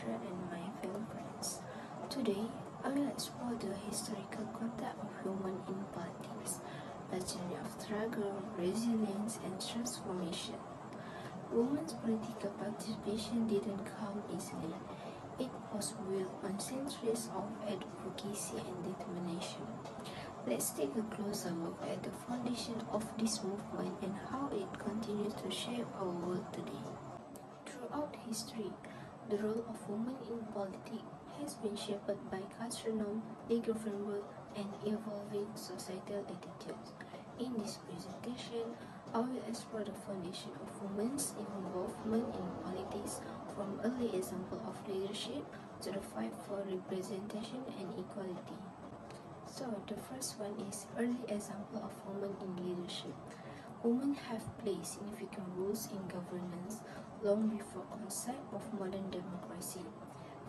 Batrishya and my fellow friends. Today, I will explore the historical context of women in politics, a journey of struggle, resilience, and transformation. Women's political participation didn't come easily. It was built on centuries of advocacy and determination. Let's take a closer look at the foundation of this movement and how it continues to shape our world today. Throughout history, the role of women in politics has been shaped by cultural norms, legal framework, and evolving societal attitudes. In this presentation, I will explore the foundation of women's involvement in politics, from early example of leadership to the fight for representation and equality. So, the first one is early example of women in leadership. Women have played significant roles in governance long before concept of modern democracy.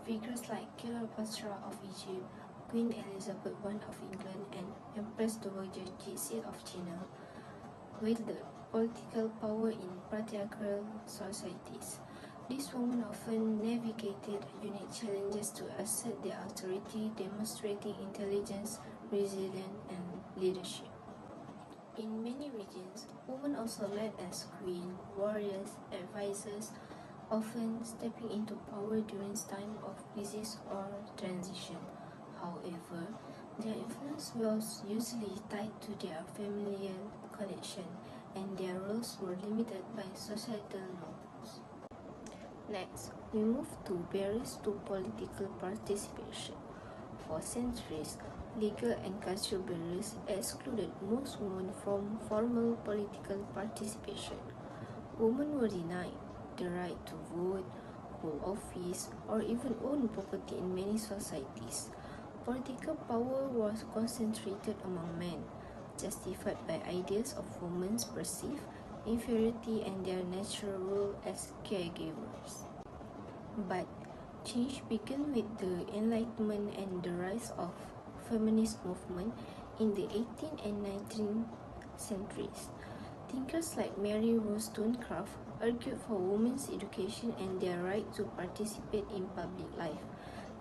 Figures like Cleopatra of Egypt, Queen Elizabeth I of England, and Empress Dowager Cixi of China wielded political power in patriarchal societies. These women often navigated unique challenges to assert their authority, demonstrating intelligence, resilience, and leadership. In many regions, women also led as queen, warriors, advisors, often stepping into power during times of crisis or transition. However, their influence was usually tied to their familial connection, and their roles were limited by societal norms. Next, we move to barriers to political participation. For centuries, legal and cultural barriers excluded most women from formal political participation. Women were denied the right to vote, hold office, or even own property in many societies. Political power was concentrated among men, justified by ideas of women's perceived inferiority and their natural role as caregivers. But change began with the Enlightenment and the rise of feminist movement in the 18th and 19th centuries. Thinkers like Mary Wollstonecraft argued for women's education and their right to participate in public life,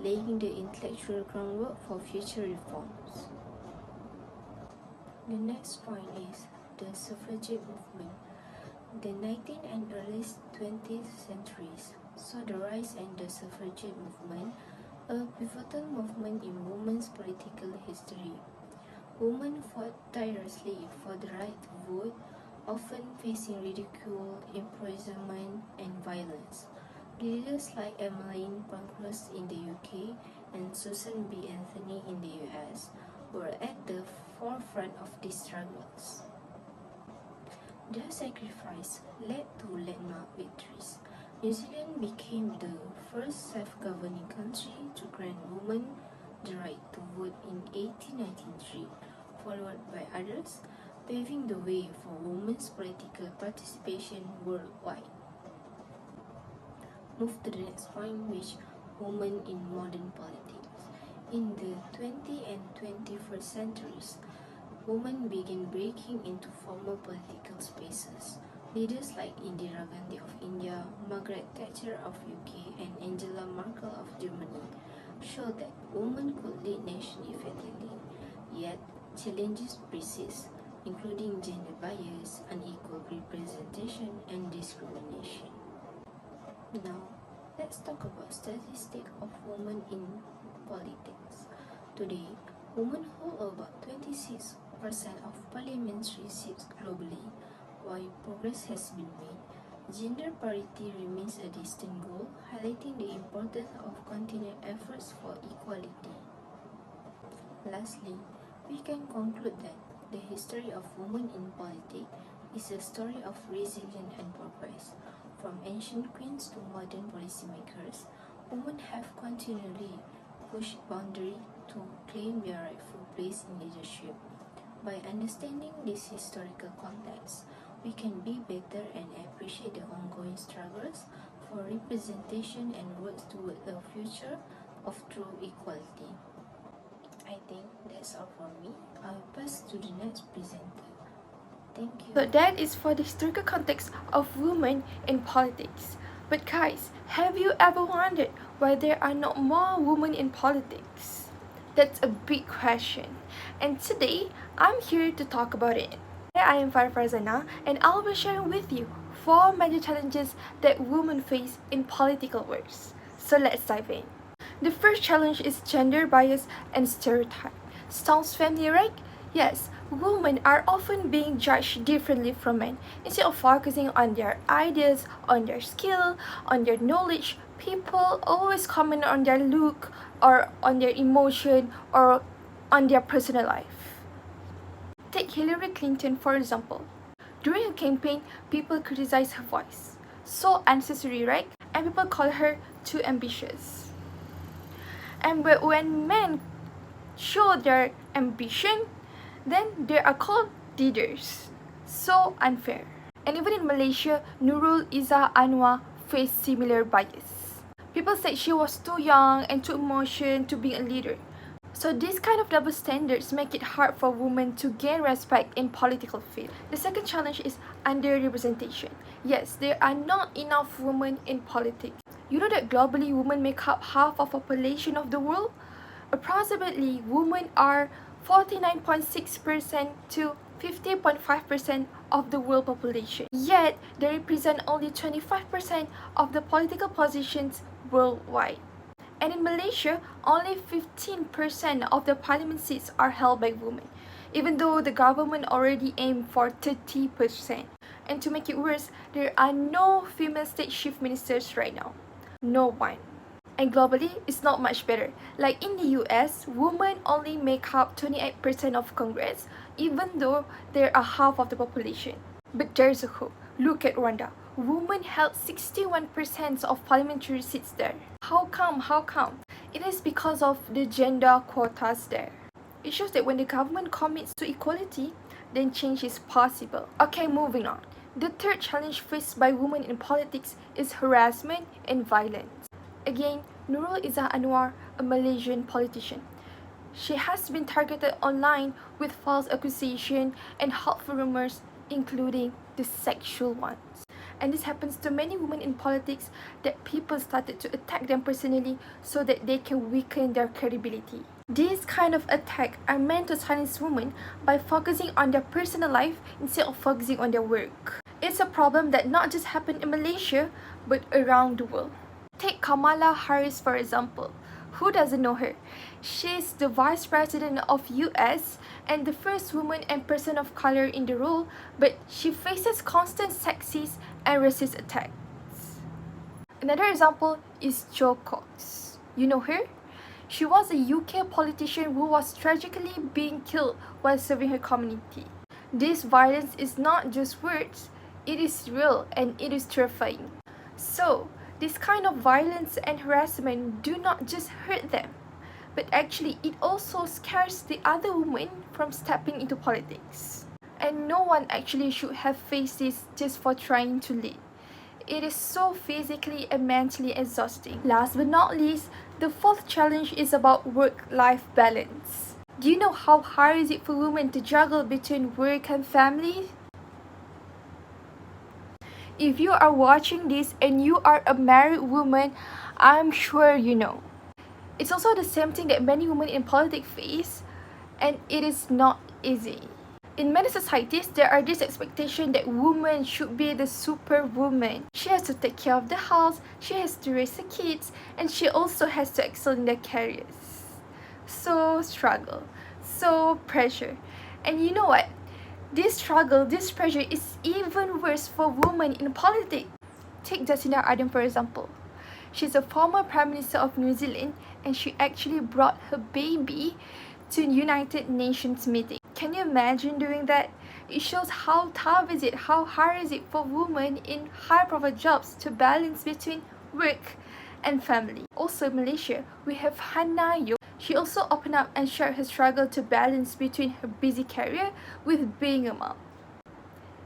laying the intellectual groundwork for future reforms. The next point is the suffragette movement. The 19th and early 20th centuries saw the rise in the suffragette movement, a pivotal movement in women's political history. Women fought tirelessly for the right to vote, often facing ridicule, imprisonment, and violence. Leaders like Emmeline Pankhurst in the UK and Susan B. Anthony in the US were at the forefront of these struggles. Their sacrifice led to landmark victories. New Zealand became the first self-governing country to grant women the right to vote in 1893, followed by others, paving the way for women's political participation worldwide. Move to the next point, which women in modern politics. In the 20th and 21st centuries, women began breaking into formal political spaces. Leaders like Indira Gandhi of India, Margaret Thatcher of UK, and Angela Merkel of Germany showed that women could lead nations effectively. Yet, challenges persist, including gender bias, unequal representation, and discrimination. Now, let's talk about statistics of women in politics. Today, women hold about 26% of parliamentary seats globally. While progress has been made, gender parity remains a distant goal, highlighting the importance of continued efforts for equality. Lastly, we can conclude that the history of women in politics is a story of resilience and progress. From ancient queens to modern policymakers, women have continually pushed boundaries to claim their rightful place in leadership. By understanding this historical context, we can be better and appreciate the ongoing struggles for representation and work toward a future of true equality. I think that's all from me. I'll pass to the next presenter. Thank you. So that is for the historical context of women in politics. But guys, have you ever wondered why there are not more women in politics? That's a big question, and today I'm here to talk about it. I am Farah Farzana, and I'll be sharing with you 4 major challenges that women face in political works. So let's dive in. The first challenge is gender bias and stereotype. Sounds familiar, right? Yes, women are often being judged differently from men. Instead of focusing on their ideas, on their skill, on their knowledge, people always comment on their look or on their emotion or on their personal life. Take Hillary Clinton for example. During a campaign, people criticize her voice. So unnecessary, right? And people call her too ambitious. And when men show their ambition, then they are called leaders. So unfair. And even in Malaysia, Nur Aidah faced similar bias. People said she was too young and too emotional to be a leader. So these kind of double standards make it hard for women to gain respect in political field. The second challenge is underrepresentation. Yes, there are not enough women in politics. You know that globally women make up half of the population of the world? Approximately, women are 49.6% to 50.5% of the world population. Yet, they represent only 25% of the political positions worldwide. And in Malaysia, only 15% of the parliament seats are held by women, even though the government already aimed for 30%. And to make it worse, there are no female state chief ministers right now. No one. And globally, it's not much better. Like in the US, women only make up 28% of Congress, even though they are half of the population. But there's a hope. Look at Rwanda. Women held 61% of parliamentary seats there. How come? How come? It is because of the gender quotas there. It shows that when the government commits to equality, then change is possible. Okay, moving on. The third challenge faced by women in politics is harassment and violence. Again, Nur Aidah, a Malaysian politician. She has been targeted online with false accusations and hurtful rumors, including the sexual ones. And this happens to many women in politics that people started to attack them personally so that they can weaken their credibility. These kind of attacks are meant to silence women by focusing on their personal life instead of focusing on their work. It's a problem that not just happened in Malaysia, but around the world. Take Kamala Harris for example. Who doesn't know her? She's the Vice President of US and the first woman and person of color in the role, but she faces constant sexist and racist attacks. Another example is Jo Cox. You know her? She was a UK politician who was tragically being killed while serving her community. This violence is not just words, it is real and it is terrifying. So, this kind of violence and harassment do not just hurt them, but actually it also scares the other women from stepping into politics. And no one actually should have faced this just for trying to lead. It is so physically and mentally exhausting. Last but not least, the fourth challenge is about work-life balance. Do you know how hard is it for women to juggle between work and family? If you are watching this and you are a married woman, I'm sure you know. It's also the same thing that many women in politics face, and it is not easy. In many societies, there are this expectation that women should be the superwoman. She has to take care of the house, she has to raise the kids, and she also has to excel in their careers. So struggle, so pressure. And you know what? This struggle, this pressure is even worse for women in politics. Take Jacinda Ardern for example. She's a former Prime Minister of New Zealand and she actually brought her baby to United Nations meeting. Can you imagine doing that? It shows how tough is it, how hard is it for women in high-profile jobs to balance between work and family. Also in Malaysia, we have Hannah Yo. She also opened up and shared her struggle to balance between her busy career with being a mom.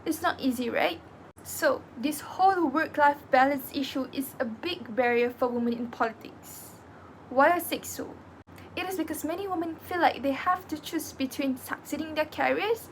It's not easy, right? So, this whole work-life balance issue is a big barrier for women in politics. Why I say so? It is because many women feel like they have to choose between succeeding in their careers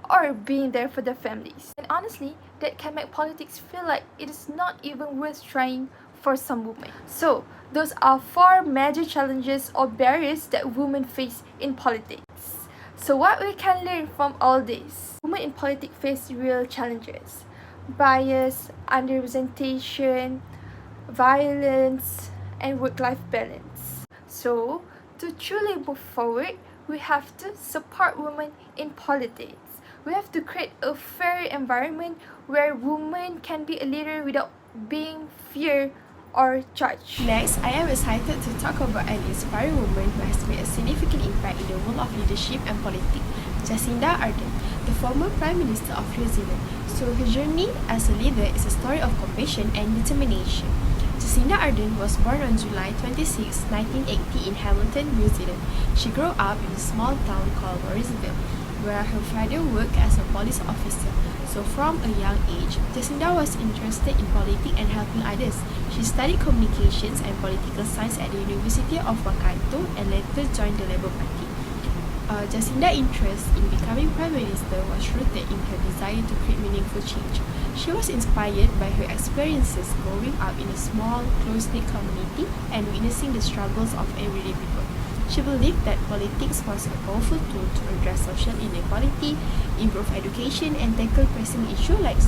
or being there for their families. And honestly, that can make politics feel like it is not even worth trying for some women. So, those are 4 major challenges or barriers that women face in politics. So, what we can learn from all this? Women in politics face real challenges: bias, underrepresentation, violence, and work-life balance. So, to truly move forward, we have to support women in politics. We have to create a fair environment where women can be a leader without being feared or judged. Next, I am excited to talk about an inspiring woman who has made a significant impact in the world of leadership and politics, Jacinda Ardern, the former Prime Minister of New Zealand. So her journey as a leader is a story of compassion and determination. Jacinda Ardern was born on July 26, 1980 in Hamilton, New Zealand. She grew up in a small town called Morrisville, where her father worked as a police officer. So from a young age, Jacinda was interested in politics and helping others. She studied communications and political science at the University of Waikato and later joined the Labour Party. Jacinda's interest in becoming Prime Minister was rooted in her desire to create meaningful change. She was inspired by her experiences growing up in a small, close-knit community and witnessing the struggles of everyday people. She believed that politics was a powerful tool to address social inequality, improve education, and tackle pressing issues like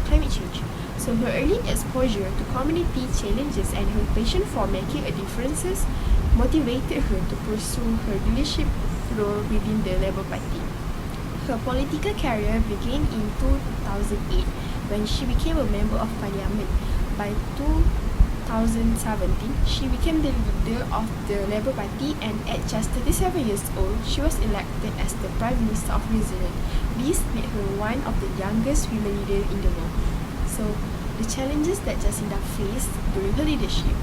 climate change. So her early exposure to community challenges and her passion for making a difference motivated her to pursue her leadership role within the Labour Party. Her political career began in 2008 when she became a member of parliament. By 2017, she became the leader of the Labour Party, and at just 37 years old, she was elected as the Prime Minister of New Zealand. This made her one of the youngest women leaders in the world. So, the challenges that Jacinda faced during her leadership.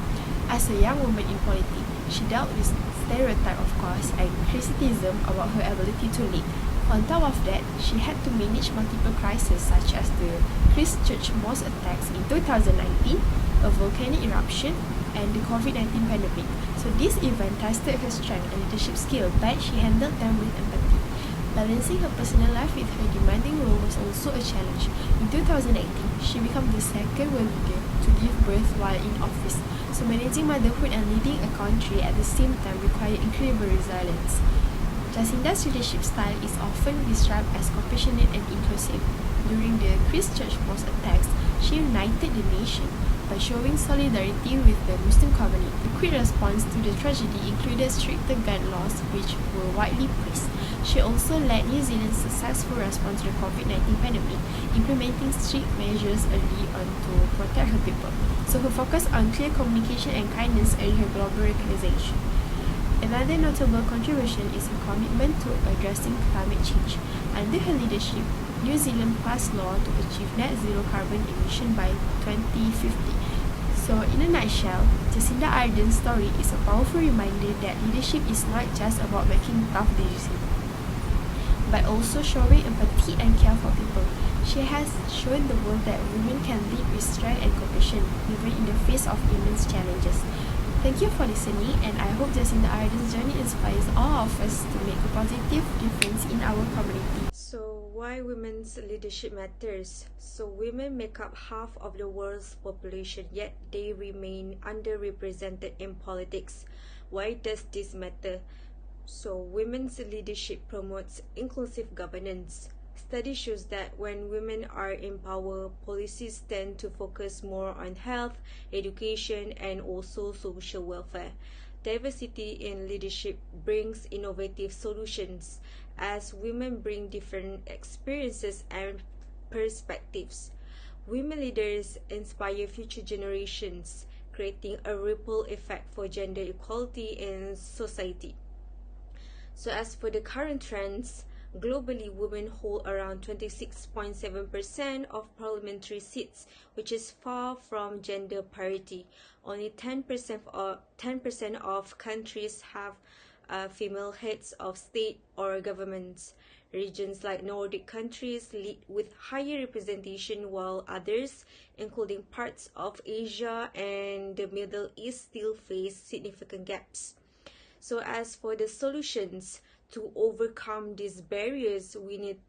As a young woman in politics, she dealt with stereotype, of course, and criticism about her ability to lead. On top of that, she had to manage multiple crises such as the Christchurch mosque attacks in 2019, a volcanic eruption, and the COVID-19 pandemic. So this event tested her strength and leadership skill, but she handled them with empathy. Balancing her personal life with her demanding role was also a challenge. In 2018, she became the second world leader to give birth while in office. So managing motherhood and leading a country at the same time required incredible resilience. Jacinda's leadership style is often described as compassionate and inclusive. During the Christchurch mosque attacks, she united the nation by showing solidarity with the Muslim community. The quick response to the tragedy included stricter gun laws, which were widely praised. She also led New Zealand's successful response to the COVID-19 pandemic, implementing strict measures early on to protect her people. So her focus on clear communication and kindness earned her global recognition. Another notable contribution is her commitment to addressing climate change. Under her leadership, New Zealand passed law to achieve net zero carbon emission by 2050. So, in a nutshell, Jacinda Ardern's story is a powerful reminder that leadership is not just about making tough decisions, but also showing empathy and care for people. She has shown the world that women can lead with strength and compassion, even in the face of immense challenges. Thank you for listening, and I hope Jacinda Ardern's journey inspires all of us to make a positive difference in our community. So, why women's leadership matters? So, women make up half of the world's population, yet they remain underrepresented in politics. Why does this matter? So, women's leadership promotes inclusive governance. Study shows that when women are in power, policies tend to focus more on health, education, and also social welfare. Diversity in leadership brings innovative solutions, as women bring different experiences and perspectives. Women leaders inspire future generations, creating a ripple effect for gender equality in society. So as for the current trends, globally, women hold around 26.7% of parliamentary seats, which is far from gender parity. Only 10% of countries have female heads of state or governments. Regions like Nordic countries lead with higher representation, while others, including parts of Asia and the Middle East, still face significant gaps. So as for the solutions to overcome these barriers, we need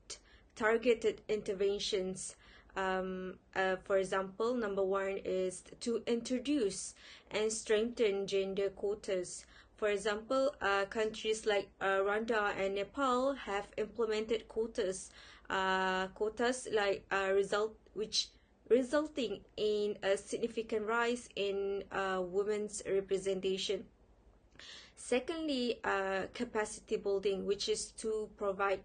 targeted interventions. For example, number one is to introduce and strengthen gender quotas. For example, countries like Rwanda and Nepal have implemented quotas resulting in a significant rise in women's representation. Secondly, capacity building, which is to provide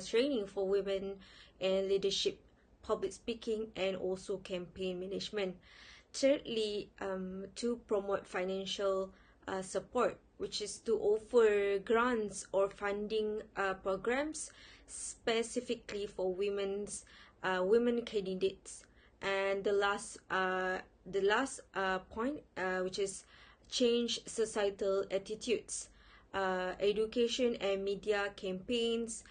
training for women in leadership, public speaking, and also campaign management. Thirdly, to promote financial support, which is to offer grants or funding programs specifically for women candidates. And the last point, which is change societal attitudes. Education and media campaigns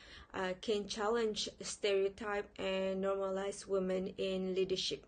can challenge stereotype and normalize women in leadership.